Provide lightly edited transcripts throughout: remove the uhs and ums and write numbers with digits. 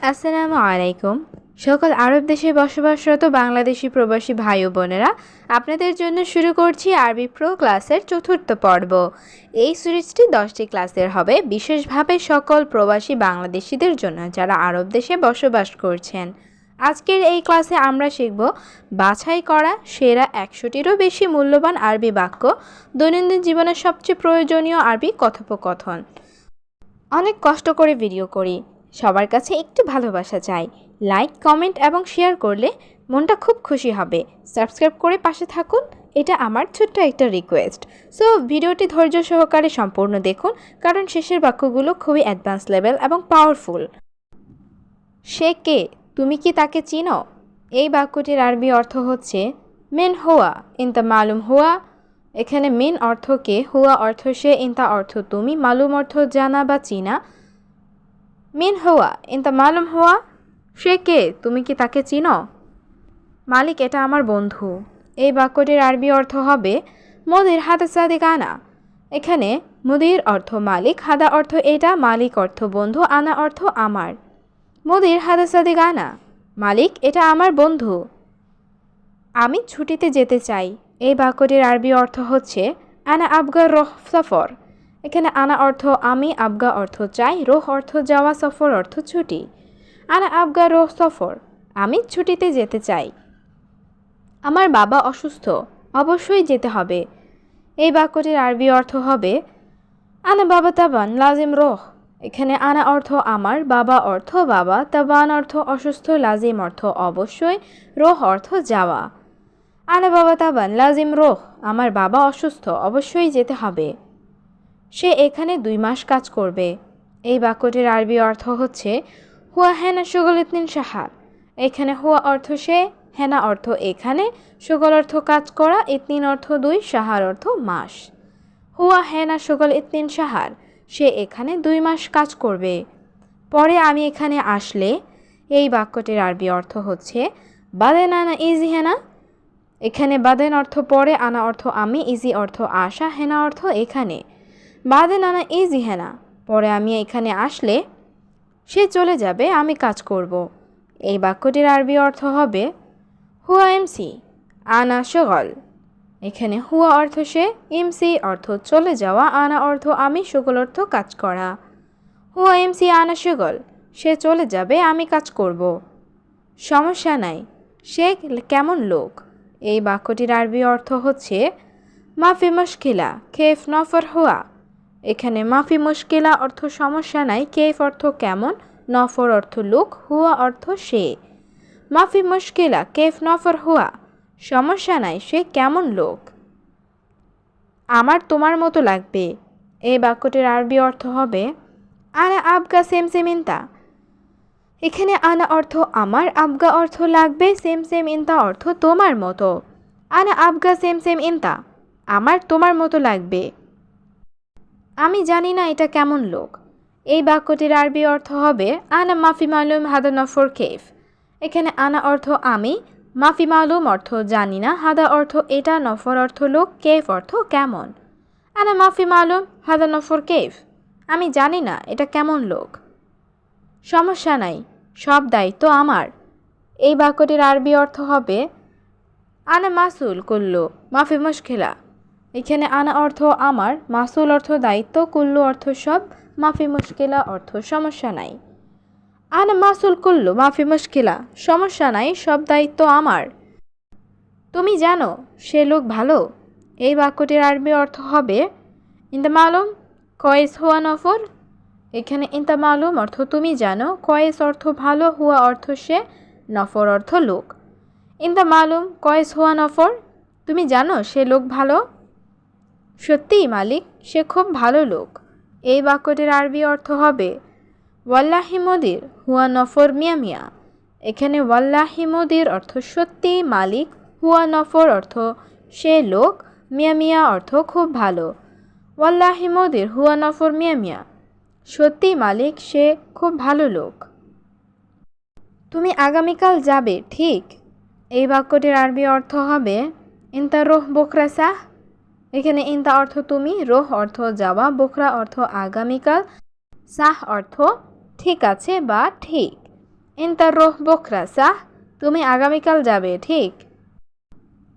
আসসালামু আলাইকুম। সকল আরব দেশে বসবাসরত বাংলাদেশি প্রবাসী ভাই ও বোনেরা, আপনাদের জন্য শুরু করছি আরবি প্রো ক্লাসের চতুর্থ পর্ব। এই সিরিজটি 10টি ক্লাসের হবে, বিশেষভাবে সকল প্রবাসী বাংলাদেশিদের জন্য যারা আরব দেশে বসবাস করছেন। আজকের এই ক্লাসে আমরা শিখব বাছাই করা সেরা 100টিরও বেশি মূল্যবান আরবি বাক্য, দৈনন্দিন জীবনের সবচেয়ে প্রয়োজনীয় আরবি কথোপকথন। অনেক কষ্ট করে ভিডিও করি, সবার কাছে একটু ভালোবাসা চাই। লাইক, কমেন্ট এবং শেয়ার করলে মনটা খুব খুশি হবে। সাবস্ক্রাইব করে পাশে থাকুন, এটা আমার ছোট্ট একটা রিকোয়েস্ট। সো ভিডিওটি ধৈর্য সহকারে সম্পূর্ণ দেখুন, কারণ শেষের বাক্যগুলো খুবই অ্যাডভান্স লেভেল এবং পাওয়ারফুল। সে কে? তুমি কি তাকে চিনো? এই বাক্যটির আরবি অর্থ হচ্ছে মিন হুয়া ইনতা মালুম হুয়া। এখানে মিন অর্থ কে, হুয়া অর্থ সে, ইনতা অর্থ তুমি, মালুম অর্থ জানা বা চিনা। মিন হুয়া ইনতা মালুম হুয়া, সে কে? তুমি কি তাকে চিনো? মালিক এটা আমার বন্ধু। এই বাক্যটির আরবি অর্থ হবে মুদির হাদা সাদিক আনা। এখানে মুদির অর্থ মালিক, হাদা অর্থ এটা, মালিক অর্থ বন্ধু, আনা অর্থ আমার। মুদির হাদা সাদিক আনা, মালিক এটা আমার বন্ধু। আমি ছুটিতে যেতে চাই। এই বাক্যটির আরবি অর্থ হচ্ছে আনা আবগা রোহ সফর। এখানে আনা অর্থ আমি, আবগা অর্থ চাই, রোহ অর্থ যাওয়া, সফর অর্থ ছুটি। আনা আবগা রোহ সফর, আমি ছুটিতে যেতে চাই। আমার বাবা অসুস্থ, অবশ্যই যেতে হবে। এই বাক্যটির আরবি অর্থ হবে আনা বাবা তাবান লাজিম রোহ। এখানে আনা অর্থ আমার, বাবা অর্থ বাবা, তাবান অর্থ অসুস্থ, লাজিম অর্থ অবশ্যই, রোহ অর্থ যাওয়া। আনা বাবা তাবান লাজিম রোহ, আমার বাবা অসুস্থ, অবশ্যই যেতে হবে। সে এখানে 2 মাস কাজ করবে। এই বাক্যটির আরবি অর্থ হচ্ছে হুয়া হেনা শুগল ইতনিন শাহার। এখানে হুয়া অর্থ সে, হেনা অর্থ এখানে, শুগল অর্থ কাজ করা, ইতনিন অর্থ 2, শাহার অর্থ মাস। হুয়া হেনা শুগল ইতনিন শাহার, সে এখানে 2 মাস কাজ করবে। পরে আমি এখানে আসলে। এই বাক্যটির আরবি অর্থ হচ্ছে বাদেন আনা ইজি হেনা। এখানে বাদেন অর্থ পরে, আনা অর্থ আমি, ইজি অর্থ আসা, হেনা অর্থ এখানে। বাদেন আনা ইজি হেনা, পরে আমি এখানে আসলে সে চলে যাবে, আমি কাজ করব। এই বাক্যটির আরবি অর্থ হবে হুয়া এমসি আনা শুগল। এখানে হুয়া অর্থ সে, এমসি অর্থ চলে যাওয়া, আনা অর্থ আমি, শুগল অর্থ কাজ করা। হুয়া এমসি আনা শুগল, সে চলে যাবে, আমি কাজ করব। সমস্যা নাই, সে কেমন লোক? এই বাক্যটির আরবি অর্থ হচ্ছে মাফি মুশকিলা কেফ নফর হুয়া। এখানে মাফি মুশকিলা অর্থ সমস্যা নাই, কেফ অর্থ কেমন, নফর অর্থ লোক, হুয়া অর্থ সে। মাফি মুশকিলা কেফ নফর হুয়া, সমস্যা নাই, সে কেমন লোক। আমার তোমার মতো লাগবে। এই বাক্যটির আরবি অর্থ হবে আনা আবগা সেম সেম ইনতা। এখানে আনা অর্থ আমার, আবগা অর্থ লাগবে, সেম সেম ইনতা অর্থ তোমার মতো। আনা আবগা সেম সেম ইনতা, আমার তোমার মতো লাগবে। আমি জানি না এটা কেমন লোক। এই বাক্যটির আরবি অর্থ হবে আনা মাফি মালুম হাদা নফর কেফ। এখানে আনা অর্থ আমি, মাফি মালুম অর্থ জানি না, হাদা অর্থ এটা, নফর অর্থ লোক, কেফ অর্থ কেমন। আনা মাফি মালুম হাদা নফর কেফ, আমি জানি না এটা কেমন লোক। সমস্যা নাই, সব দায়িত্ব আমার। এই বাক্যটির আরবি অর্থ হবে আনা মাসুল কুল্লু মাফি মুশকিলা। এখানে আনা অর্থ আমার, মাসুল অর্থ দায়িত্ব, কুল্লু অর্থ সব, মাফি মুশকিলা অর্থ সমস্যা নাই। আনা মাসুল কুল্লু মাফি মুশকিলা, সমস্যা নাই, সব দায়িত্ব আমার। তুমি জানো সে লোক ভালো। এই বাক্যটির আরবি অর্থ হবে ইনতা মালুম কয়েস হুয়া নফর। এখানে ইনতা মালুম অর্থ তুমি জানো, কয়েস অর্থ ভালো, হুয়া অর্থ সে, নফর অর্থ লোক। ইনতা মালুম কয়েস হুয়া নফর, তুমি জানো সে লোক ভালো। সত্যিই মালিক, সে খুব ভালো লোক। এই বাক্যটির আরবি অর্থ হবে ওয়াল্লাহি মুদির হুয়া নফর মিয়া মিয়া। এখানে ওয়াল্লাহি মুদির অর্থ সত্যি, মালিক, হুয়া নফর অর্থ সে লোক, মিয়া মিয়া অর্থ খুব ভালো। ওয়াল্লাহি মুদির হুয়া নফর মিয়া মিয়া, সত্যি মালিক, সে খুব ভালো লোক। তুমি আগামীকাল যাবে ঠিক। এই বাক্যটির আরবি অর্থ হবে ইনতা রোহ বোখরা সাহ। এখানে ইনতা অর্থ তুমি, রোহ অর্থ যাওয়া, বোখরা অর্থ আগামীকাল, সাহ অর্থ ঠিক আছে বা ঠিক। ইনতা রোহ বকরা সাহ, তুমি আগামীকাল যাবে, ঠিক?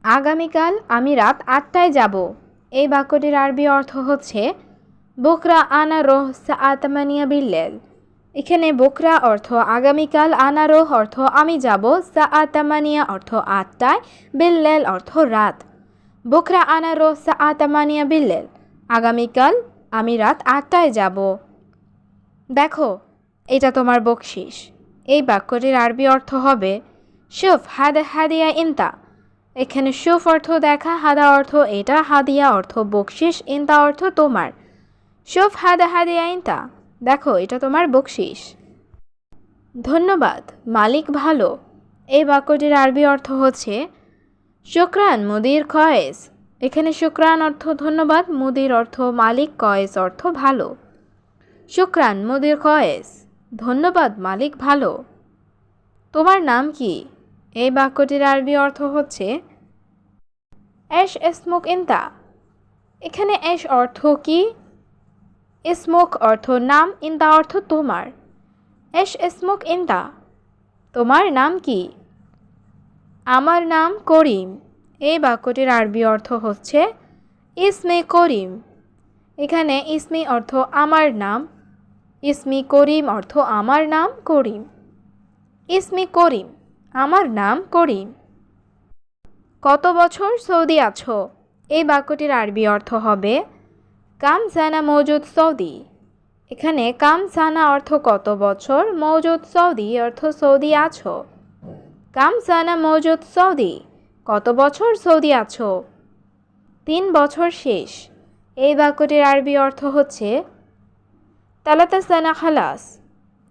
আগামীকাল আমি রাত 8টায় যাব। এই বাক্যটির আরবি অর্থ হচ্ছে বকরা আনা রোহ সাআত মানিয়া বিল্লেল। এখানে বকরা অর্থ আগামীকাল, আনা রোহ অর্থ আমি যাব, সাআত মানিয়া অর্থ 8টায়, বিল্লেল অর্থ রাত। বকরা আনা রোহ সাআত মানিয়া বিল্লেল, আগামীকাল আমি রাত 8টায় যাব। দেখো, এটা তোমার বকশিস। এই বাক্যটির আরবি অর্থ হবে শুফ হাদা হাদিয়া ইনতা। এখানে শুফ অর্থ দেখা, হাদা অর্থ এটা, হাদিয়া অর্থ বকশিস, ইনতা অর্থ তোমার। শুফ হাদা হাদিয়া ইনতা, দেখো এটা তোমার বকশিস। ধন্যবাদ, মালিক ভালো। এই বাক্যটির আরবি অর্থ হচ্ছে শুকরান মুদির কয়েস। এখানে শুকরান অর্থ ধন্যবাদ, মুদির অর্থ মালিক, কয়েস অর্থ ভালো। শুকরান মুদির কয়েস, ধন্যবাদ মালিক ভালো। তোমার নাম কি? এই বাক্যটির আরবি অর্থ হচ্ছে এশ ইসমুক ইনতা। এখানে এশ অর্থ কি? ইসমুক অর্থ নাম, ইনতা অর্থ তোমার। এশ ইসমুক ইনতা, তোমার নাম কি? আমার নাম করিম। এই বাক্যটির আরবি অর্থ হচ্ছে ইসমে করিম। এখানে ইসমি অর্থ আমার নাম, ইসমি করিম অর্থ আমার নাম করিম। ইসমি করিম, আমার নাম করিম। কত বছর সৌদি আছো? এই বাক্যটির আরবি অর্থ হবে কাম সানা মৌজুদ সৌদি। এখানে কাম সানা অর্থ কত বছর, মৌজুদ সৌদি অর্থ সৌদি আছো। কাম সানা মৌজুদ সৌদি, কত বছর সৌদি আছো? 3 বছর শেষ। এই বাক্যটির আরবি অর্থ হচ্ছে তালাতা সানা খালাস।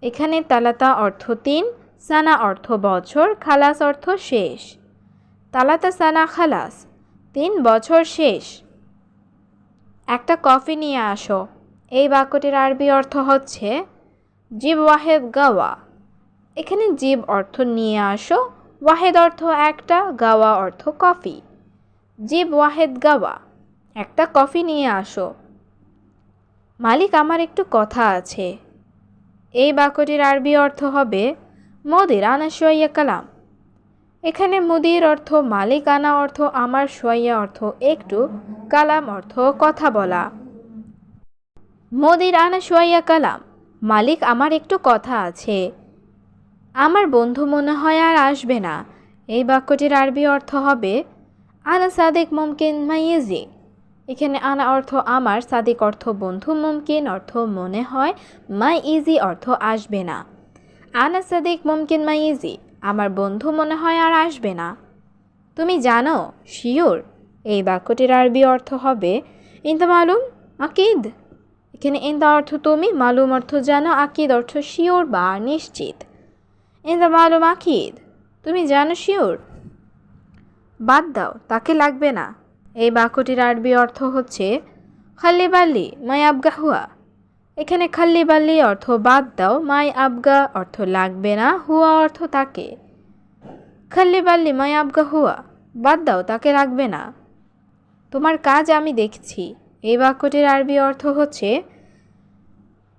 এখানে তালাতা অর্থ 3, সানা অর্থ বছর, খালাস অর্থ শেষ। তালাতা সানা খালাস, 3 বছর শেষ। একটা কফি নিয়ে আসো। এই বাক্যটির আরবি অর্থ হচ্ছে জিব ওয়াহেদ গাওয়া। এখানে জিব অর্থ নিয়ে আসো, ওয়াহেদ অর্থ একটা, গাওয়া অর্থ কফি। জিব ওয়াহেদ গাওয়া, একটা কফি নিয়ে আসো। মালিক আমার একটু কথা আছে। এই বাক্যটির আরবি অর্থ হবে মুদির আনা শোয়া কালাম। এখানে মুদির অর্থ মালিক, আনা অর্থ আমার, শোয়া অর্থ একটু, কালাম অর্থ কথা বলা। মুদির আনা শোয়া কালাম, মালিক আমার একটু কথা আছে। আমার বন্ধু মনে হয় আর আসবে না। এই বাক্যটির আরবি অর্থ হবে আনা সাদিক মুমকিন মাইজি। এখানে আনা অর্থ আমার, সাদিক অর্থ বন্ধু, মুমকিন অর্থ মনে হয়, মাই ইজি অর্থ আসবে না। আনা সাদিক মুমকিন মাই ইজি, আমার বন্ধু মনে হয় আর আসবে না। তুমি জানো, শিওর। এই বাক্যটির আরবি অর্থ হবে ইনতা মালুম আকিদ। এখানে ইনতা অর্থ তুমি, মালুম অর্থ জানো, আকিদ অর্থ শিওর বা নিশ্চিত। ইনতা মালুম আকিদ, তুমি জানো শিওর। বাদ দাও, তাকে লাগবে না। এই বাক্যটির আরবি অর্থ হচ্ছে খাল্লি বাল্লি মাই আবগা হুয়া। এখানে খাল্লি বাল্লি অর্থ বাদ দাও, মাই আবগা অর্থ লাগবে না, হুয়া অর্থ তাকে। খাল্লি বাল্লি মাই আবগা হুয়া, বাদ দাও, তাকে রাখবে না। তোমার কাজ আমি দেখছি। এই বাক্যটির আরবি অর্থ হচ্ছে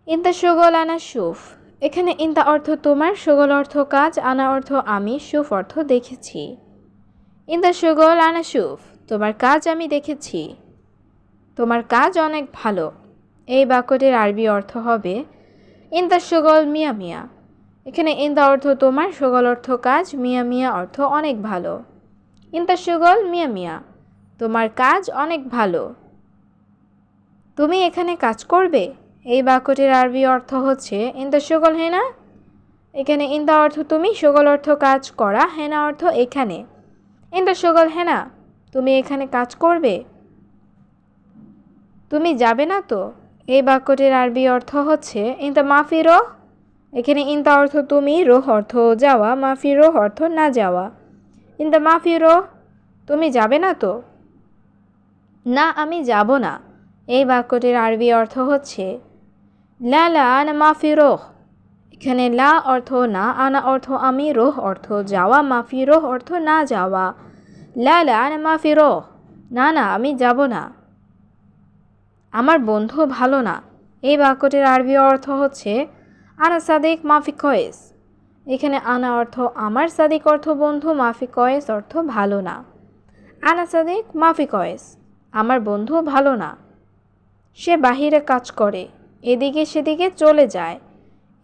ইনতা শুগল আনা শুফ। এখানে ইনতা অর্থ তোমার, শুগল অর্থ কাজ, আনা অর্থ আমি, শুফ অর্থ দেখেছি। ইনতা শুগল আনা শুফ, তোমার কাজ আমি দেখেছি। তোমার কাজ অনেক ভালো। এই বাক্যটির আরবি অর্থ হবে ইনতা শুগল মিয়া মিয়া। এখানে ইনতা অর্থ তোমার, শুগল অর্থ কাজ, মিয়া মিয়া অর্থ অনেক ভালো। ইনতা শুগল মিয়া মিয়া, তোমার কাজ অনেক ভালো। তুমি এখানে কাজ করবে। এই বাক্যটির আরবি অর্থ হচ্ছে ইনতা শুগল হেনা। এখানে ইনতা অর্থ তুমি, শুগল অর্থ কাজ করা, হেনা অর্থ এখানে। ইনতা শুগল হেনা, তুমি এখানে কাজ করবে। তুমি যাবে না তো। এই বাক্যটির আরবি অর্থ হচ্ছে ইনতা মাফি রোহ। এখানে ইনতা অর্থ তুমি, রোহ অর্থ যাওয়া, মাফি রোহ অর্থ না যাওয়া। ইনতা মাফি রোহ, তুমি যাবে না তো। না, আমি যাব না। এই বাক্যটির আরবি অর্থ হচ্ছে লা লা আনা মাফি রোহ। এখানে লা অর্থ না, আনা অর্থ আমি, রোহ অর্থ যাওয়া, মাফি রোহ অর্থ না যাওয়া। লা লা আনা মাফি রোহ, না না আমি যাব না। আমার বন্ধু ভালো না। এই বাক্যটির আরবি অর্থ হচ্ছে আনা সাদিক মাফি কয়েস। এখানে আনা অর্থ আমার, সাদিক অর্থ বন্ধু, মাফি কয়েস অর্থ ভালো না। আনা সাদিক মাফি কয়েস, আমার বন্ধু ভালো না। সে বাহিরে কাজ করে, এদিকে সেদিকে চলে যায়।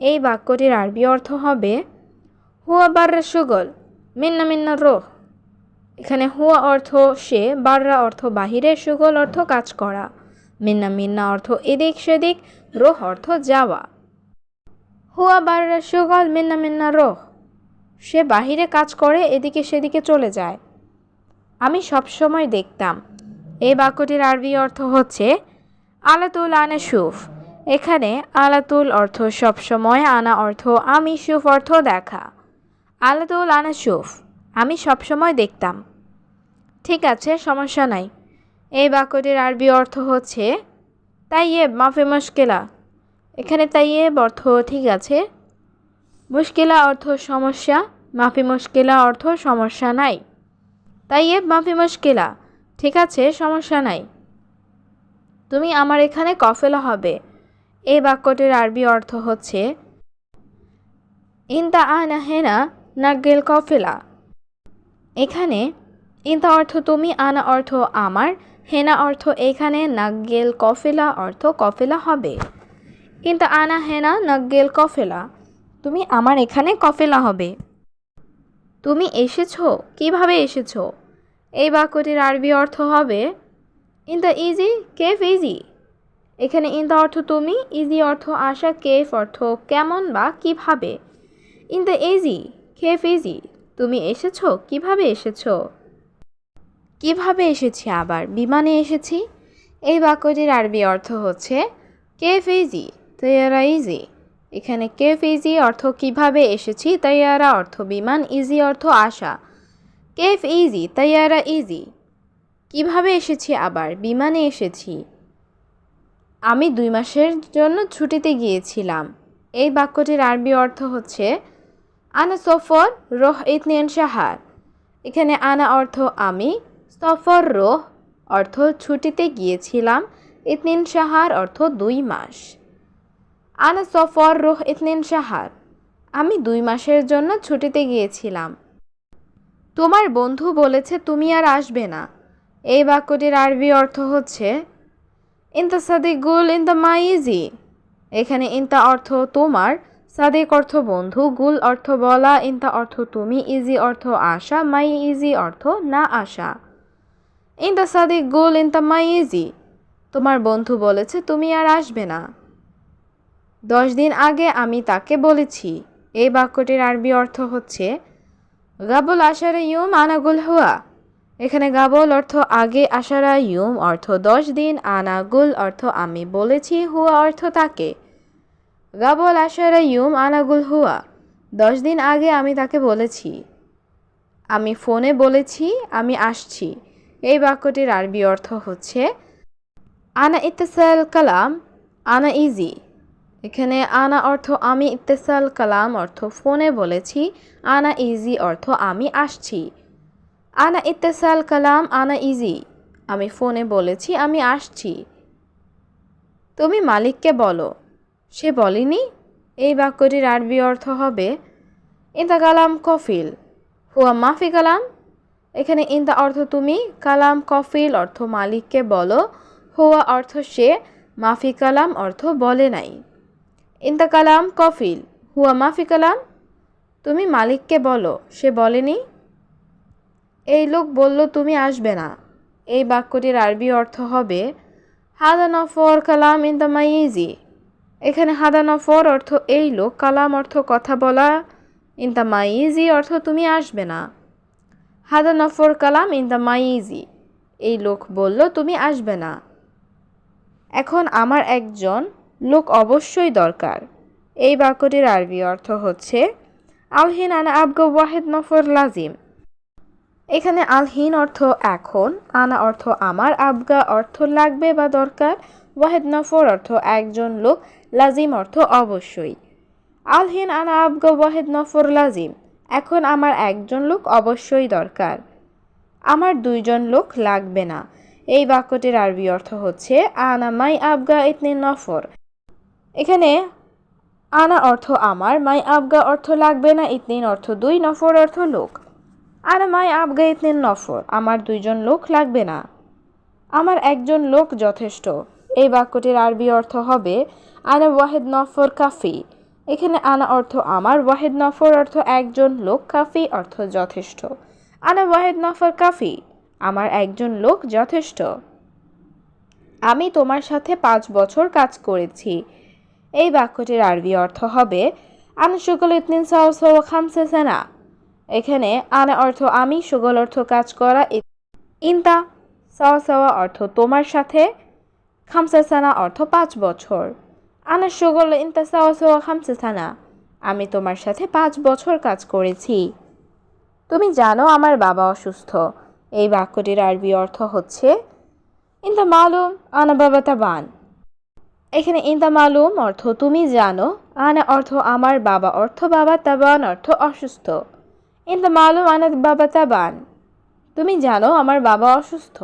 এই বাক্যটির আরবি অর্থ হবে হুয়া বাররা সুগল মিন্না মিন্না রোহ। এখানে হুয়া অর্থ সে, বাররা অর্থ বাহিরে, সুগল অর্থ কাজ করা, মিন্না মিন্না অর্থ এদিক সেদিক, রোহ অর্থ যাওয়া। হুয়া বাররা সুগল মিন্না মিন্না রোহ, সে বাহিরে কাজ করে, এদিকে সেদিকে চলে যায়। আমি সবসময় দেখতাম। এই বাক্যটির আরবি অর্থ হচ্ছে আলাতুল আনা শুফ। এখানে আলাতুল অর্থ সবসময়, আনা অর্থ আমি, শুফ অর্থ দেখা। আলাতুল আনা শুফ, আমি সবসময় দেখতাম। ঠিক আছে, সমস্যা নাই। এই বাক্যটির আরবি অর্থ হচ্ছে তাইয়েব মাফি মুশকিলা। এখানে তাইয়েব অর্থ ঠিক আছে, মুশকিলা অর্থ সমস্যা, মাফি মুশকিলা অর্থ সমস্যা নাই। তাইয়েব মাফি মুশকিলা, ঠিক আছে, সমস্যা নাই। তুমি আমার এখানে কফেলা হবে। এই বাক্যটির আরবি অর্থ হচ্ছে ইনতা আনা হেনা নাগেল কফেলা। এখানে ইনতা অর্থ তুমি, আনা অর্থ আমার, হেনা অর্থ এখানে, নাগেল কফেলা অর্থ কফেলা হবে। ইনতা আনা হেনা নাগেল কফেলা, তুমি আমার এখানে কফেলা হবে। তুমি এসেছো, কিভাবে এসেছো? এই বাক্যটির আরবি অর্থ হবে ইনতা ইজি কেফ ইজি। এখানে ইনতা অর্থ তুমি, ইজি অর্থ আসা, কেফ অর্থ কেমন বা কিভাবে। ইনতা ইজি কেফ ইজি, তুমি এসেছো, কিভাবে এসেছো? কিভাবে এসেছি আবার, বিমানে এসেছি। এই বাক্যটির আরবি অর্থ হচ্ছে কেফ ইজি তৈয়ারা ইজি। এখানে কেফ ইজি অর্থ কিভাবে এসেছি, তৈয়ারা অর্থ বিমান, ইজি অর্থ আসা। কেফ ইজি তৈয়ারা ইজি, কিভাবে এসেছি আবার, বিমানে এসেছি। আমি 2 মাসের জন্য ছুটিতে গিয়েছিলাম। এই বাক্যটির আরবি অর্থ হচ্ছে আনা সফর রোহ ইতনিয়ান শাহার। এখানে আনা অর্থ আমি, সফর রোহ অর্থ ছুটিতে গিয়েছিলাম, ইতনিন শাহার অর্থ 2 মাস। আনা সফর রোহ ইতনিন শাহার, আমি 2 মাসের জন্য ছুটিতে গিয়েছিলাম। তোমার বন্ধু বলেছে তুমি আর আসবে না। এই বাক্যটির আরবি অর্থ হচ্ছে ইনতা সাদিক গুল ইনতা মাইজি। এখানে ইনতা অর্থ তোমার, সাদিক অর্থ বন্ধু, গুল অর্থ বলা, ইনতা অর্থ তুমি, ইজি অর্থ আসা, মাই ইজি অর্থ না আসা। ইনতা সাদিক গুল ইনতা মাইজি, তোমার বন্ধু বলেছে তুমি আর আসবে না। 10 দিন আগে আমি তাকে বলেছি। এই বাক্যটির আরবি অর্থ হচ্ছে গাবুল আশারা ইউম আনাগুল হুয়া। এখানে গাবল অর্থ আগে, আশারা ইউম অর্থ 10 দিন, আনাগুল অর্থ আমি বলেছি, হুয়া অর্থ তাকে। গাবল আশারা ইউম আনাগুল হুয়া, 10 দিন আগে আমি তাকে বলেছি। আমি ফোনে বলেছি আমি আসছি। এই বাক্যটির আরবি অর্থ হচ্ছে আনা ইত্তেসাল কালাম আনা ইজি। এখানে আনা অর্থ আমি, ইত্তেসাল কালাম অর্থ ফোনে বলেছি, আনা ইজি অর্থ আমি আসছি। আনা ইত্তেসাল কালাম আনা ইজি, আমি ফোনে বলেছি আমি আসছি। তুমি মালিককে বলো, সে বলেনি। এই বাক্যটির আরবি অর্থ হবে ইনতা কালাম কফিল হুয়া মাফি কালাম। এখানে ইনতা অর্থ তুমি, কালাম কফিল অর্থ মালিককে বলো, হুয়া অর্থ সে, মাফি কালাম অর্থ বলে নাই। ইনতা কালাম কফিল হুয়া মাফি কালাম, তুমি মালিককে বলো, সে বলেনি। এই লোক বলল তুমি আসবে না। এই বাক্যটির আরবি অর্থ হবে হাদা নফর কালাম ইনতা মাইজি। এখানে হাদা নফর অর্থ এই লোক, কালাম অর্থ কথা বলা, ইনতা মাইজি অর্থ তুমি আসবে না। হাদা নফর কালাম ইনতা মাইজি, এই লোক বলল তুমি আসবে না। এখন আমার একজন লোক অবশ্যই দরকার। এই বাক্যটির আরবি অর্থ হচ্ছে আলহিন আনা আবগা ওয়াহিদ নফর লাজিম। এখানে আলহিন অর্থ এখন, আনা অর্থ আমার, আবগা অর্থ লাগবে বা দরকার, ওয়াহিদ নফর অর্থ একজন লোক, লাজিম অর্থ অবশ্যই। আলহিন আনা আবগা ওয়াহিদ নফর লাজিম, এখন আমার একজন লোক অবশ্যই দরকার। আমার 2 জন লোক লাগবে না। এই বাক্যটির আরবি অর্থ হচ্ছে আনা মাই আবগা ইতনি নফর। এখানে আনা অর্থ আমার, মাই আবগা অর্থ লাগবে না, ইতনিন অর্থ দুই, নফর অর্থ লোক। আনা মাই আবগা ইতনিন নফর, আমার দুইজন লোক লাগবে না। আমার একজন লোক যথেষ্ট। এই বাক্যটির আরবি অর্থ হবে আনা ওয়াহেদ নফর কাফি। এখানে আনা অর্থ আমার, ওয়াহেদ নফর অর্থ একজন লোক, কাফি অর্থ যথেষ্ট। আনা ওয়াহেদ নফর কাফি, আমার একজন লোক যথেষ্ট। আমি তোমার সাথে 5 বছর কাজ করেছি। এই বাক্যটির আরবি অর্থ হবে আনা শুগল ইতনিন সাও সাও খামসে সানা। এখানে আনা অর্থ আমি, শুগল অর্থ কাজ করা, ইনতা সাওয়া সাওয়া অর্থ তোমার সাথে, খামসে সানা অর্থ 5 বছর। আনা শুগল ইনতা সাওয়া সাওয়া খামসে সানা, আমি তোমার সাথে 5 বছর কাজ করেছি। তুমি জানো আমার বাবা অসুস্থ। এই বাক্যটির আরবি অর্থ হচ্ছে ইনতা মালুম আনা বাবা তাবান। এখানে ইনতা মালুম অর্থ তুমি জানো, আনা অর্থ আমার, বাবা অর্থ বাবা, তাবান অর্থ অসুস্থ। ইনতা মালুম আনা বাবা তাবান, তুমি জানো আমার বাবা অসুস্থ।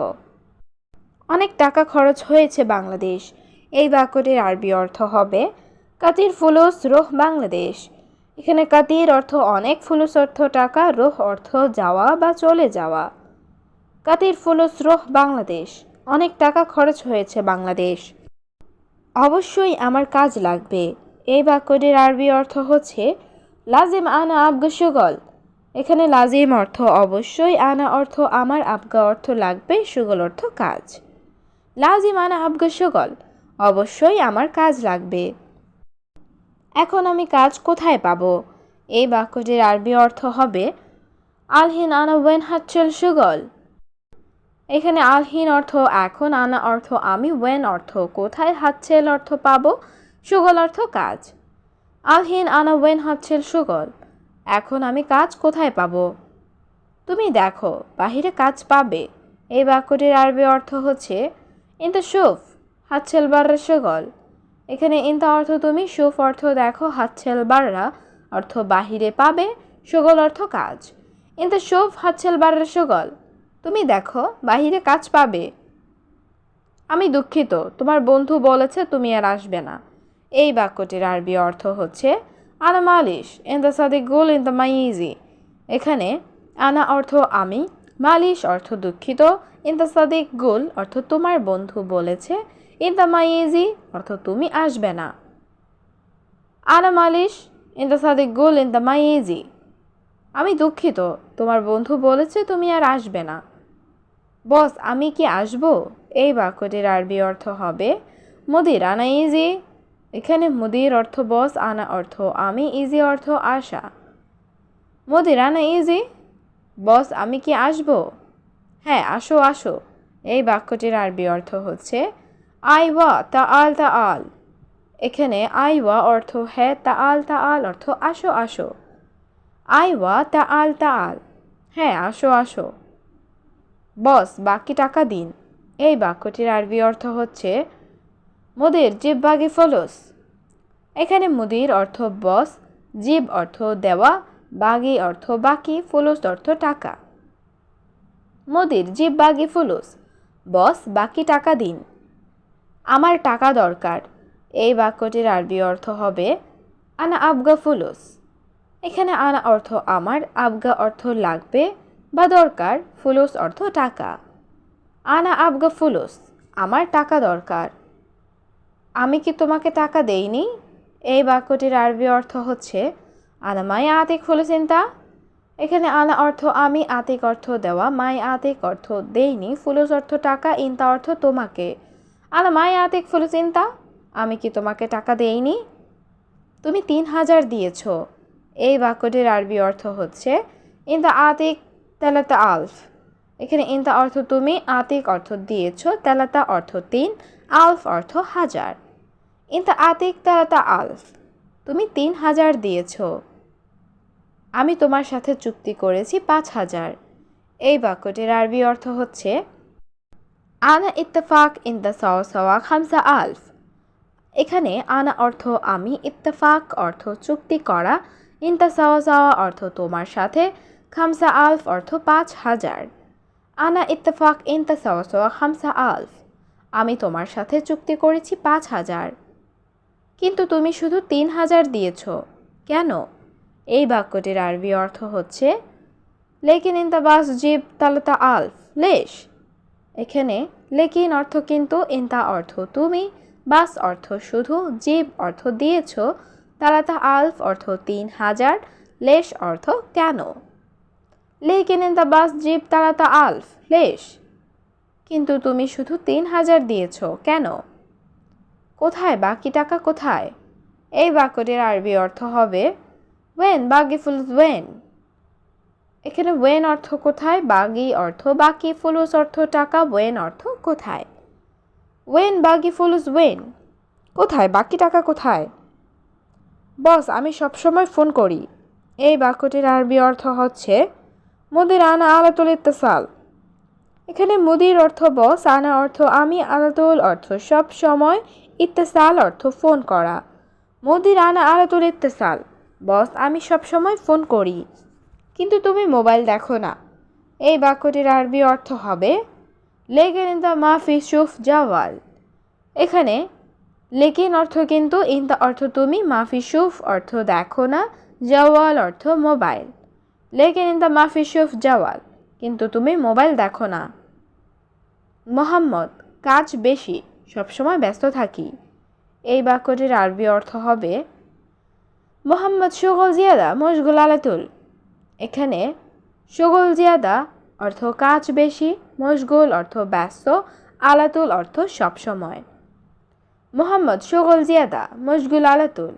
অনেক টাকা খরচ হয়েছে বাংলাদেশ। এই বাক্যটির আরবি অর্থ হবে কাতির ফুলুস রোহ বাংলাদেশ। এখানে কাতির অর্থ অনেক, ফুলুস অর্থ টাকা, রোহ অর্থ যাওয়া বা চলে যাওয়া। কাতির ফুলুস রোহ বাংলাদেশ, অনেক টাকা খরচ হয়েছে বাংলাদেশ। অবশ্যই আমার কাজ লাগবে। এই বাক্যটির আরবি অর্থ হচ্ছে লাজিম আনা আবগা শুগল। এখানে লাজিম অর্থ অবশ্যই, আনা অর্থ আমার, আবগা অর্থ লাগবে, শুগল অর্থ কাজ। লাজিম আনা আবগা শুগল, অবশ্যই আমার কাজ লাগবে। এখন আমি কাজ কোথায় পাবো? এই বাক্যটির আরবি অর্থ হবে আলহিন আনা ওয়েন হাচ্চল শুগল। এখানে আলহিন অর্থ এখন, আনা অর্থ আমি, ওয়েন অর্থ কোথায়, হাচ্ছেল অর্থ পাবো, শুগল অর্থ কাজ। আলহিন আনা ওয়েন হাচ্ছেল শুগল, এখন আমি কাজ কোথায় পাবো? তুমি দেখো বাহিরে কাজ পাবে। এই বাক্যটির আরবি অর্থ হচ্ছে ইনতা শুফ হাচ্ছেল বাররা শুগল। এখানে ইনতা অর্থ তুমি, শুফ অর্থ দেখো, হাচ্ছেল বাররা অর্থ বাহিরে পাবে, শুগল অর্থ কাজ। ইনতা শুফ হাচ্ছেল বাররা শুগল, তুমি দেখো বাহিরে কাজ পাবে। আমি দুঃখিত, তোমার বন্ধু বলেছে তুমি আর আসবে না। এই বাক্যটির আরবি অর্থ হচ্ছে আনা মালিশ ইনতা সাদিক গুল ইনতা মাইজি। এখানে আনা অর্থ আমি, মালিশ অর্থ দুঃখিত, ইনতা সাদিক গুল অর্থ তোমার বন্ধু বলেছে, ইনতা মাইজি অর্থ তুমি আসবে না। আনা মালিশ ইনতা সাদিক গুল ইনতা মাইজি, আমি দুঃখিত, তোমার বন্ধু বলেছে তুমি আর আসবে না। বস আমি কি আসবো? এই বাক্যটির আরবি অর্থ হবে মুদির আনা ইজি। এখানে মুদির অর্থ বস, আনা অর্থ আমি, ইজি অর্থ আসা। মুদির আনা ইজি, বস আমি কি আসবো? হ্যাঁ আসো আসো। এই বাক্যটির আরবি অর্থ হচ্ছে আইওয়া তা আল তা আল। এখানে আইওয়া অর্থ হ্যাঁ, তা আল অর্থ আসো আসো। আইওয়া তা আল, হ্যাঁ আসো আসো। বস বাকি টাকা দিন। এই বাক্যটির আরবি অর্থ হচ্ছে মুদির জিব বাগি ফলস। এখানে মুদির অর্থ বস, জিব অর্থ দেওয়া, বাগি অর্থ বাকি, ফুলুস অর্থ টাকা। মুদির জিব বাগি ফুলুস, বস বাকি টাকা দিন। আমার টাকা দরকার। এই বাক্যটির আরবি অর্থ হবে আনা আবগা ফুলুস। এখানে আনা অর্থ আমার, আবগা অর্থ লাগবে বা দরকার, ফুলুস অর্থ টাকা। আনা আবগা ফুলুস, আমার টাকা দরকার। আমি কি তোমাকে টাকা দেইনি? এই বাক্যটির আরবি অর্থ হচ্ছে আনা মাই আতিক ফুলুস ইনতা। এখানে আনা অর্থ আমি, আতিক অর্থ দেওয়া, মাই আতিক অর্থ দেইনি, ফুলুস অর্থ টাকা, ইনতা অর্থ তোমাকে। আনা মাই আতিক ফুলুস ইনতা, আমি কি তোমাকে টাকা দেইনি? তুমি 3000 দিয়েছ। এই বাক্যটির আরবি অর্থ হচ্ছে ইনতা আতিক তেলাতা আলফ। এখানে ইনতা অর্থ তুমি, আতিক অর্থ দিয়েছ, তেলাতা অর্থ 3, আলফ অর্থ 1000। ইনতা আতিক তেলাতা আলফ, তুমি 3000 দিয়েছ। আমি তোমার সাথে চুক্তি করেছি 5000। এই বাক্যটির আরবি অর্থ হচ্ছে আনা ইত্তেফাক ইনতা সাওয়া সাওয়া খামসা আলফ। এখানে আনা অর্থ আমি, ইত্তেফাক অর্থ চুক্তি করা, ইনতা সাওয়া সাওয়া অর্থ তোমার সাথে, খামসা আলফ অর্থ 5000। আনা ইত্তেফাক ইনতা সাওয়া সাওয়া খামসা আলফ, আমি তোমার সাথে চুক্তি করেছি 5000। কিন্তু তুমি শুধু 3,000 দিয়েছ কেন? এই বাক্যটির আরবি অর্থ হচ্ছে লেকিন ইনতা বাস জিব তালতা আলফ লেশ। এখানে লেকিন অর্থ কিন্তু, ইনতা অর্থ তুমি, বাস অর্থ শুধু, জিব অর্থ দিয়েছ, তালাতা আলফ অর্থ 3,000, লেশ অর্থ কেন। লেকিন ইনতা বাস জিব তালাতা আলফ লেশ। কিন্তু তুমি শুধু 3,000 দিয়েছ কেন? কোথায় বাকি টাকা কোথায়? এই বাক্যটির আরবি অর্থ হবে ওয়েন বাকি ফুলুস ওয়েন। এখানে ওয়েন অর্থ কোথায়, বাগি অর্থ বাকি, ফুলুস অর্থ টাকা, ওয়েন অর্থ কোথায়। ওয়েন বাকি ফুলুস ওয়েন, কোথায় বাকি টাকা কোথায়? বস আমি সবসময় ফোন করি। এই বাক্যটির আরবি অর্থ হচ্ছে মুদির আনা আলাতুল ইত্তেসাল। এখানে মুদির অর্থ বস, আনা অর্থ আমি, আলাতুল অর্থ সব সময়, ইত্তেসাল অর্থ ফোন করা। মুদির আনা আলাতুল ইত্তেসাল, বস আমি সব সময় ফোন করি। কিন্তু তুমি মোবাইল দেখো না। এই বাক্যটির আরবি অর্থ হবে লেকিন ইনতা মাফি শুফ জাওয়াল। এখানে লেকিন অর্থ কিন্তু, ইনতা অর্থ তুমি, মাফি শুফ অর্থ দেখো না, জাওয়াল অর্থ মোবাইল। লেকিন ইনতা মাফি শুফ জাওয়াল, কিন্তু তুমি মোবাইল দেখো না। মোহাম্মদ কাজ বেশি, সবসময় ব্যস্ত থাকি। এই বাক্যটির আরবি অর্থ হবে মোহাম্মদ শুগল জিয়াদা মশগুল আলাতুল। এখানে শুগল জিয়াদা অর্থ কাজ বেশি, মশগুল অর্থ ব্যস্ত, আলাতুল অর্থ সবসময়। মোহাম্মদ শুগল জিয়াদা মশগুল আলাতুল,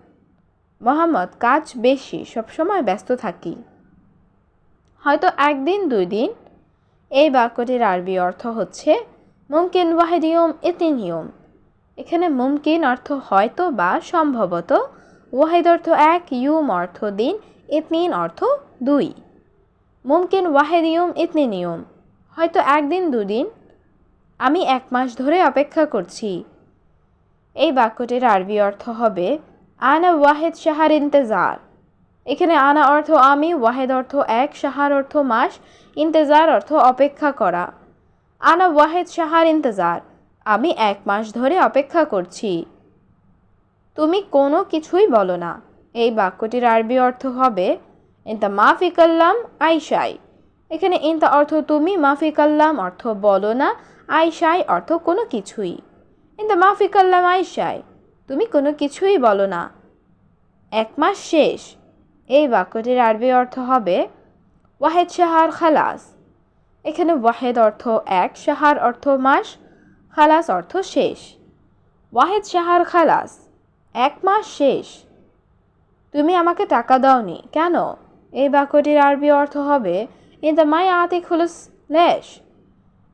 মোহাম্মদ কাজ বেশি, সবসময় ব্যস্ত থাকি। হয়তো একদিন 2 দিন। এই বাক্যটির আরবি অর্থ হচ্ছে মুমকিন ওয়াহিদ ইয়ুম ইতিন ইয়ুম। এখানে মুমকিন অর্থ হয়তো বা সম্ভবত, ওয়াহিদ অর্থ 1, ইয়ুম অর্থ দিন, ইতনিন অর্থ 2। মুমকিন ওয়াহিদ ইয়ুম ইতনিন ইয়ুম, হয়তো একদিন 2 দিন। আমি 1 মাস ধরে অপেক্ষা করছি। এই বাক্যটির আরবি অর্থ হবে আনা ওয়াহিদ শাহার ইন্তেজার। এখানে আনা অর্থ আমি, ওয়াহিদ অর্থ 1, শাহার অর্থ মাস, ইন্তেজার অর্থ অপেক্ষা করা। আনা ওয়াহিদ শাহার ইন্তেজার, আমি 1 মাস ধরে অপেক্ষা করছি। তুমি কোনো কিছুই বলো না। এই বাক্যটির আরবি অর্থ হবে ইনতা মাফি কাল্লাম আইশাই। এখানে ইনতা অর্থ তুমি, মাফি কাল্লাম অর্থ বলো না, আইশাই অর্থ কোনো কিছুই। ইনতা মাফি কাল্লাম আইশাই, তুমি কোনো কিছুই বলো না। 1 মাস শেষ। এই বাক্যটির আরবি অর্থ হবে ওয়াহেদ শাহার খালাস। এখানে ওয়াহেদ অর্থ 1, শাহার অর্থ মাস, খালাস অর্থ শেষ। ওয়াহেদ শাহার খালাস, 1 মাস শেষ। তুমি আমাকে টাকা দাওনি কেন? এই বাক্যটির আরবি অর্থ হবে ইনতা মাই আতিক ফুলুস লেশ।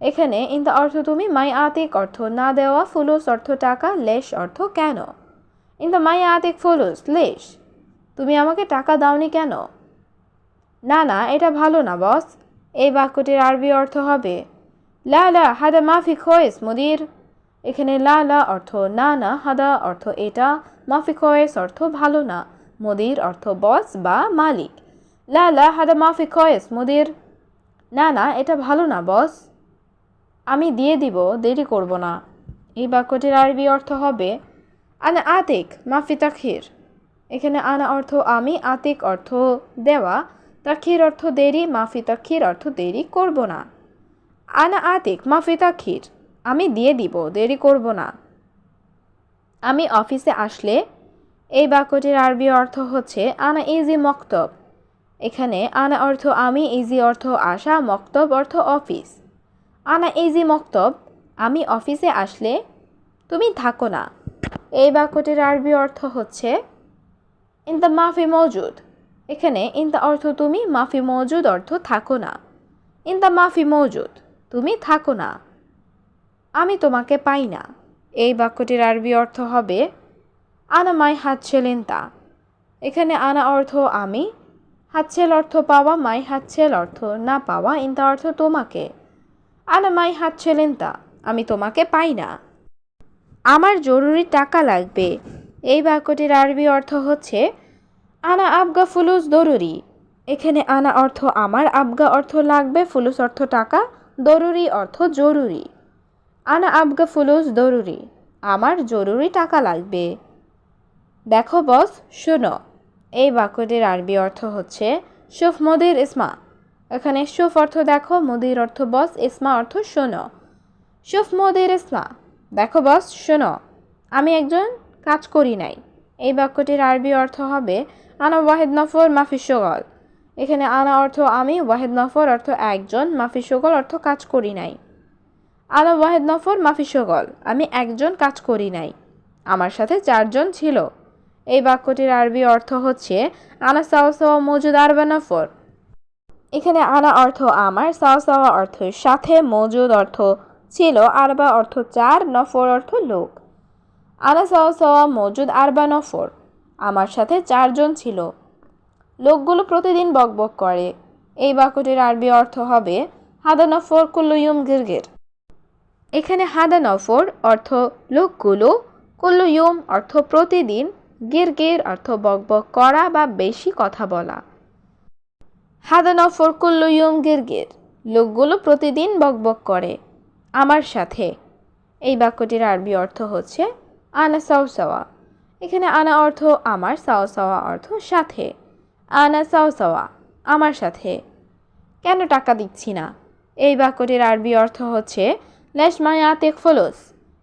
এখানে ইনতা অর্থ তুমি, মাই আতিক অর্থ না দেওয়া, ফুলুস অর্থ টাকা, লেশ অর্থ কেন। ইনতা মাই আতিক ফুলুস লেশ, তুমি আমাকে টাকা দাওনি কেন? না না এটা ভালো না বস। এই বাক্যটির আরবি অর্থ হবে লা লা হাদা মাফি খয়েস মুদির। এখানে লা লা অর্থ না না, হাদা অর্থ এটা, মাফি খয়েস অর্থ ভালো না, মুদির অর্থ বস বা মালিক। লা লা হাদা মাফি খয়েস মুদির, না না এটা ভালো না বস। আমি দিয়ে দিব, দেরি করব না। এই বাক্যটির আরবি অর্থ হবে আনা আতিক মাফি তাখির। এখানে আনা অর্থ আমি, আতিক অর্থ দেওয়া, তাখির অর্থ দেরি, মাফি তাখির অর্থ দেরি করব না। আনা আতিক মাফি তাখির, আমি দিয়ে দিব, দেরি করব না। আমি অফিসে আসলে। এই বাক্যটির আরবি অর্থ হচ্ছে আনা ইজি মক্তব। এখানে আনা অর্থ আমি, ইজি অর্থ আসা, মক্তব অর্থ অফিস। আনা ইজি মক্তব, আমি অফিসে আসলে। তুমি থাকো না। এই বাক্যটির আরবি অর্থ হচ্ছে ইনতা মাফি মৌজুদ। এখানে ইনতা অর্থ তুমি, মাফি মৌজুদ অর্থ থাকো না। ইনতা মাফি মৌজুদ, তুমি থাকো না। আমি তোমাকে পাই না। এই বাক্যটির আরবি অর্থ হবে আনা মাই হাতছেল ইনতা। এখানে আনা অর্থ আমি, হাতছেল অর্থ পাওয়া, মাই হাতছেল অর্থ না পাওয়া, ইনতা অর্থ তোমাকে। আনা মাই হাতছেল ইনতা, আমি তোমাকে পাই না। আমার জরুরি টাকা লাগবে। এই বাক্যটির আরবি অর্থ হচ্ছে আনা আবগা ফুলুস দরুরি। এখানে আনা অর্থ আমার, আবগা অর্থ লাগবে, ফুলুস অর্থ টাকা, দরুরি অর্থ জরুরি। আনা আবগা ফুলুস দরুরি, আমার জরুরি টাকা লাগবে। দেখো বস, শোনো। এই বাক্যটির আরবি অর্থ হচ্ছে শুফ মুদির ইসমা। এখানে শুফ অর্থ দেখো, মুদির অর্থ বস, ইসমা অর্থ শোনো। শুফ মুদির ইসমা, দেখো বস, শোনো, আমি একজন কাজ করি নাই। এই বাক্যটির আরবি অর্থ হবে আনা ওয়াহিদ নফর মাফি শগল। এখানে আনা অর্থ আমি, ওয়াহিদ নফর অর্থ একজন, মাফি শগল অর্থ কাজ করি নাই। আনা ওয়াহিদ নফর মাফি শগল, আমি একজন কাজ করি নাই, আমার সাথে 4 জন ছিল। এই বাক্যটির আরবি অর্থ হচ্ছে আনা সাওয়া সাওয়া মজুদ আরবা নফর। এখানে আনা অর্থ আমার, সাওয়া সাওয়া অর্থ সাথে, মজুদ অর্থ ছিল, আরবা অর্থ 4, নফর অর্থ লোক। আনা সাওয়া সাওয়া মজুদ আরবা নফর, আমার সাথে 4 জন ছিল। লোকগুলো প্রতিদিন বকবক করে। এই বাক্যটির আরবি অর্থ হবে হাদা নফর কুল্লু ইয়ুম গিরগির। এখানে হাদা নফর অর্থ লোকগুলো, কুল্লু ইয়ুম অর্থ প্রতিদিন, গিরগির অর্থ বকবক করা বা বেশি কথা বলা। হাদা নফর কুল্লু ইয়ুম গিরগির, লোকগুলো প্রতিদিন বকবক করে আমার সাথে। এই বাক্যটির আরবি অর্থ হচ্ছে আনা সাও সাওয়া। এখানে আনা অর্থ আমার, সাও সাওয়া অর্থ সাথে। আনা সাও সাওয়া, আমার সাথে। কেন টাকা দিচ্ছি না? এই বাক্যটির আরবি অর্থ হচ্ছে লেশ মায়াতিক ফুলুস।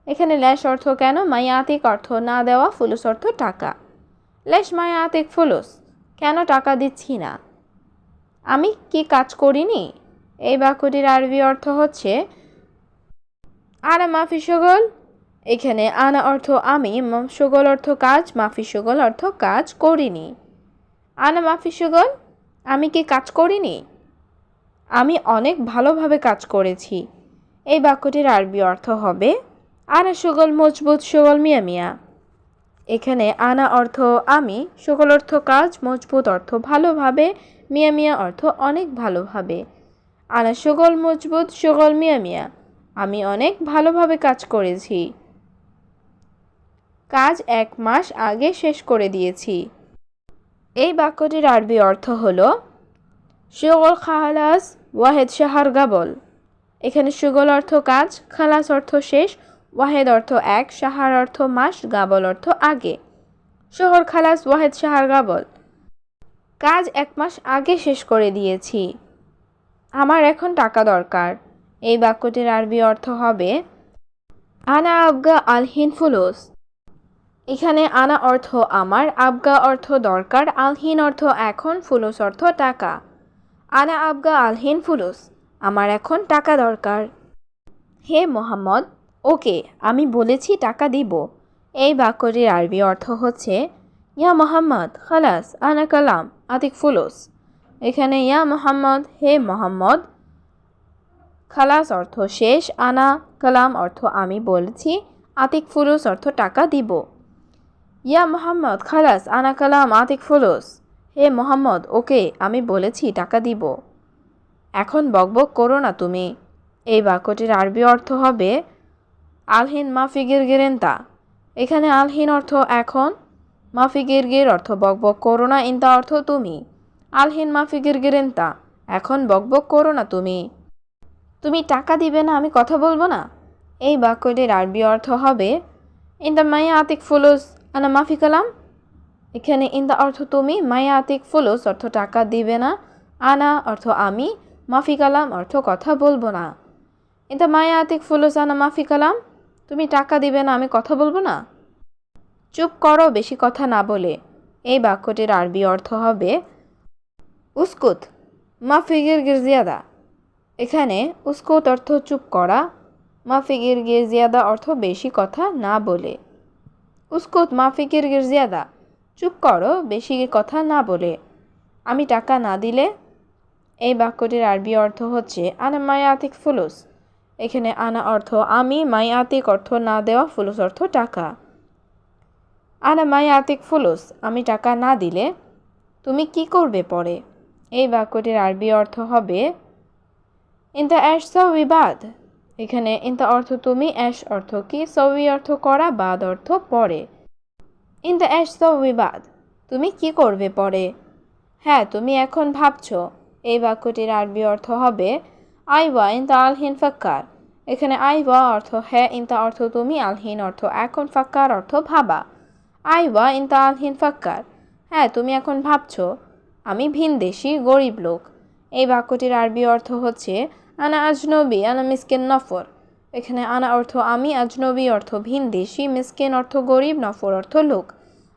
এখানে লেশ অর্থ কেন, মায়াতিক অর্থ না দেওয়া, ফুলুস অর্থ টাকা। লেশ মায়াতিক ফুলুস, কেন টাকা দিচ্ছি না? আমি কি কাজ করিনি? এই বাক্যটির আরবি অর্থ হচ্ছে আনা মাফি শগল। এখানে আনা অর্থ আমি, শগল অর্থ কাজ, মাফি শগল অর্থ কাজ করিনি। আনা মাফি শগল, আমি কি কাজ করিনি? আমি অনেক ভালোভাবে কাজ করেছি। এই বাক্যটির আরবি অর্থ হবে আনা শগল মজবুত শগল মিয়া মিয়া। এখানে আনা অর্থ আমি, শগল অর্থ কাজ, মজবুত অর্থ ভালোভাবে, মিয়া মিয়া অর্থ অনেক ভালোভাবে। আনা শগল মজবুত শগল মিয়া মিয়া, আমি অনেক ভালোভাবে কাজ করেছি। কাজ 1 মাস আগে শেষ করে দিয়েছি। এই বাক্যটির আরবি অর্থ হলো শগল খালাস ওয়াহেদ শাহর গাবল। এখানে শগল অর্থ কাজ, খালাস অর্থ শেষ, ওয়াহেদ অর্থ 1, শাহর অর্থ মাস, গাবল অর্থ আগে। শহর খালাস ওয়াহেদ শাহর গাবল, কাজ 1 মাস আগে শেষ করে দিয়েছি। আমার এখন টাকা দরকার। এই বাক্যটির আরবি অর্থ হবে আনা আবগা আলহিন ফুলুস। এখানে আনা অর্থ আমার, আবগা অর্থ দরকার, আলহিন অর্থ এখন, ফুলুস অর্থ টাকা। আনা আবগা আলহিন ফুলুস, আমার এখন টাকা দরকার। হে মোহাম্মদ, ওকে, আমি বলেছি টাকা দিব। এই বাক্যটির আরবি অর্থ হচ্ছে ইয়া মোহাম্মদ খালাস আনা কালাম আতিক ফুলুস। এখানে ইয়া মোহাম্মদ, হে মোহাম্মদ, খালাস অর্থ শেষ, আনা কালাম অর্থ আমি বলেছি, আতিক ফুলুস অর্থ টাকা দিব। ইয়া মোহাম্মদ খালাস আনা কালাম আতিক ফুলুস, হে মোহাম্মদ, ওকে, আমি বলেছি টাকা দিব। এখন বকবক করো না তুমি। এই বাক্যটির আরবি অর্থ হবে আলহিন মাফি গিরগিরেন্তা। এখানে আলহিন অর্থ এখন, মাফি গিরগির অর্থ বকবক করো না, ইন্তা অর্থ তুমি। আলহিন মাফি গিরগিরেন্তা, এখন বকবক করো না তুমি। তুমি টাকা দিবে না, আমি কথা বলবো না। এই বাক্যটির আরবি অর্থ হবে ইন্দা মাইয়া আতিক ফুলুস আনা মাফি কালাম। এখানে ইন্দা অর্থ তুমি, মাইয়া আতিক ফুলুস অর্থ টাকা দিবে না, আনা অর্থ আমি, মাফি কালাম অর্থ কথা বলবো না। ইন্দা মাইয়া আতিক ফুলুস আনা মাফি কালাম, তুমি টাকা দিবে না, আমি কথা বলবো না। চুপ করো বেশি কথা না বলে। এই বাক্যটির আরবি অর্থ হবে উস্কুত মাফি গিরগির জিয়াদা। এখানে উস্কুত অর্থ চুপ করা, মাফি গিরগির জিয়াদা অর্থ বেশি কথা না বলে। উস্কুত মাফি গিরগির জিয়াদা, চুপ করো বেশি কথা না বলে। আমি টাকা না দিলে। এই বাক্যটির আরবি অর্থ হচ্ছে আনা মায়া আতিক ফুলুস। এখানে আনা অর্থ আমি, মাই আতিক অর্থ না দেওয়া, ফুলুস অর্থ টাকা। আনা মাই আতিক ফুলুস, আমি টাকা না দিলে তুমি কি করবে পরে? এই বাক্যটির আরবি অর্থ হবে ইনতা অ্যাশ সউই বাদ। এখানে ইনতা অর্থ তুমি, অ্যাশ অর্থ কি, সউই অর্থ করা, বাদ অর্থ পরে। ইনতা অ্যাশ সউই বাদ, তুমি কি করবে পরে? হ্যাঁ, তুমি এখন ভাবছো। এই বাক্যটির আরবি অর্থ হবে আইওয়া ইনতা আলহিন ফাক্কার। এখানে আইওয়া অর্থ হ্যাঁ, ইনতা অর্থ তুমি, আলহিন অর্থ এখন, ফাক্কার অর্থ ভাবা। আইওয়া ইনতা আলহিন ফাক্কার। হ্যাঁ, তুমি এখন ভাবছো আমি ভিনদেশি গরিব লোক। এই বাক্যটির আরবি অর্থ হচ্ছে আনা আজনবী আনা মিসকিন নফর। এখানে আনা অর্থ আমি, আজনবী অর্থ ভিনদেশি, মিসকিন অর্থ গরিব, নফর অর্থ লোক।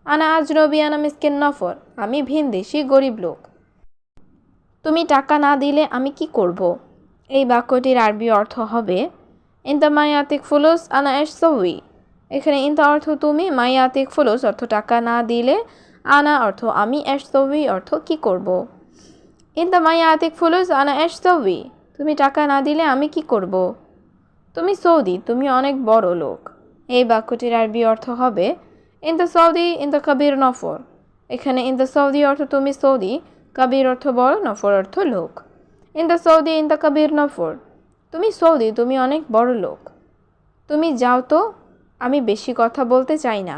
আনা আজনবী আনা মিসকিন নফর, আমি ভিনদেশি গরিব লোক। তুমি টাকা না দিলে আমি কি করব? এই বাক্যটির আরবি অর্থ হবে ইনতা মায়াতিক ফুলুস আনা এশ সউই। এখানে ইনতা অর্থ তুমি, মায়াতিক ফুলুস অর্থ টাকা না দিলে, আনা অর্থ আমি, এশ সউই অর্থ কি করব। ইনতা মায়াতিক ফুলুস আনা এশ সউই, তুমি টাকা না দিলে আমি কি করব। তুমি সৌদি, তুমি অনেক বড় লোক। এই বাক্যটির আরবি অর্থ হবে ইনতা সৌদি ইনতা কবির নফর। এখানে ইনতা সৌদি অর্থ তুমি সৌদি, কবির অর্থ বড়, নফর অর্থ লোক। ইনতা সৌদি ইনতা কবির নফর, তুমি সৌদি, তুমি অনেক বড় লোক। তুমি যাও তো, আমি বেশি কথা বলতে চাই না।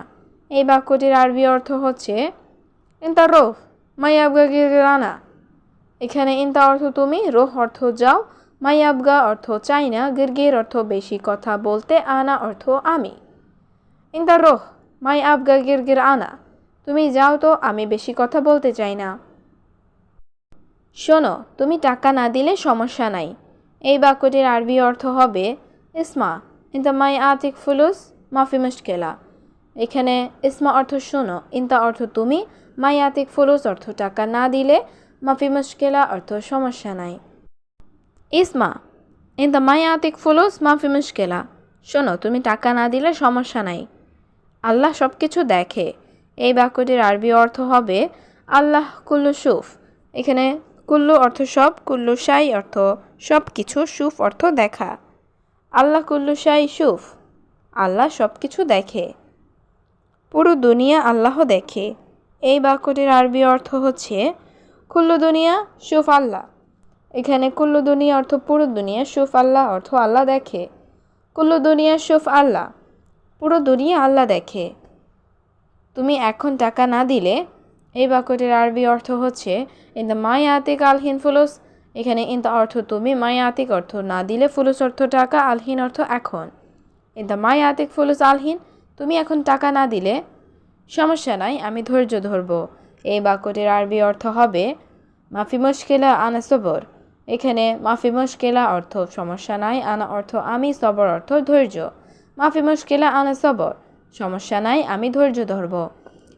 এই বাক্যটির আরবি অর্থ হচ্ছে ইনতা রোহ মাইয়াবগা গিরানা। এখানে ইনতা অর্থ তুমি, রোহ অর্থ যাও, মাইয়াবগা অর্থ চাই না, গিরগির অর্থ বেশি কথা বলতে, আনা অর্থ আমি। ইনতা রোহ মাইয়াবগা গিরগির আনা, তুমি যাও তো, আমি বেশি কথা বলতে চাই না। শোনো, তুমি টাকা না দিলে সমস্যা নাই। এই বাক্যটির আরবি অর্থ হবে ইসমা ইনতা মাই আতিক ফুলুস মাফি মুশকিলা। এখানে ইসমা অর্থ শোনো, ইনতা অর্থ তুমি, মাই আতিক ফুলুস অর্থ টাকা না দিলে, মাফি মুশকিলা অর্থ সমস্যা নাই। ইসমা ইনতা মাই আতিক ফুলুস মাফি মুশকিলা, শোনো, তুমি টাকা না দিলে সমস্যা নাই। আল্লাহ সব কিছু দেখে। এই বাক্যটির আরবি অর্থ হবে আল্লাহ কুল্লু শুফ। এখানে কুল্লু অর্থ সব, কুল্লু শাই অর্থ সব কিছু, শুফ অর্থ দেখা। আল্লাহ কুল্লু শাই শুফ, আল্লাহ সব কিছু দেখে। পুরো দুনিয়া আল্লাহ দেখে। এই বাক্যটির আরবি অর্থ হচ্ছে কুল্লু দুনিয়া শুফ আল্লাহ। এখানে কুল্লু দুনিয়া অর্থ পুরো দুনিয়া, শুফ আল্লাহ অর্থ আল্লাহ দেখে। কুল্লু দুনিয়া শুফ আল্লাহ, পুরো দুনিয়া আল্লাহ দেখে। তুমি এখন টাকা না দিলে, এই বাক্যটির আরবি অর্থ হচ্ছে ইনতা মাই আতিক আলহিন ফুলুস। এখানে ইনতা অর্থ তুমি, মাই আতিক অর্থ না দিলে, ফুলুস অর্থ টাকা, আলহিন অর্থ এখন। ইনতা মাই আতিক ফুলুস আলহিন, তুমি এখন টাকা না দিলে সমস্যা নাই, আমি ধৈর্য ধরব। এই বাক্যটির আরবি অর্থ হবে মাফি মুশকিলা আনা সবর। এখানে মাফি মুশকিলা অর্থ সমস্যা নাই, আনা অর্থ আমি, সবর অর্থ ধৈর্য। মাফি মুশকিলা আনা সবর, সমস্যা নাই, আমি ধৈর্য ধরব।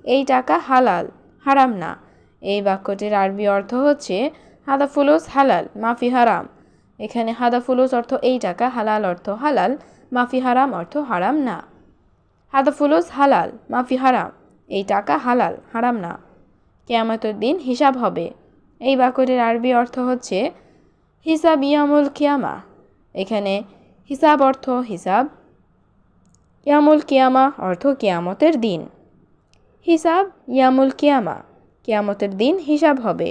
এই টাকা হালাল, হারাম না। এই বাক্যটির আরবি অর্থ হচ্ছে হাদা ফুলুস হালাল মাফি হারাম। এখানে হাদা ফুলুস অর্থ এই টাকা, হালাল অর্থ হালাল, মাফি হারাম অর্থ হারাম না। হাদা ফুলুস হালাল মাফি হারাম, এই টাকা হালাল, হারাম না। কিয়ামতের দিন হিসাব হবে। এই বাক্যটির আরবি অর্থ হচ্ছে হিসাব ইয়ামুল কিয়ামা। এখানে হিসাব অর্থ হিসাব, ইয়ামুল কিয়ামা অর্থ কিয়ামতের দিন। হিসাব ইয়ামুল কিয়ামা, কিয়ামতের দিন হিসাব হবে।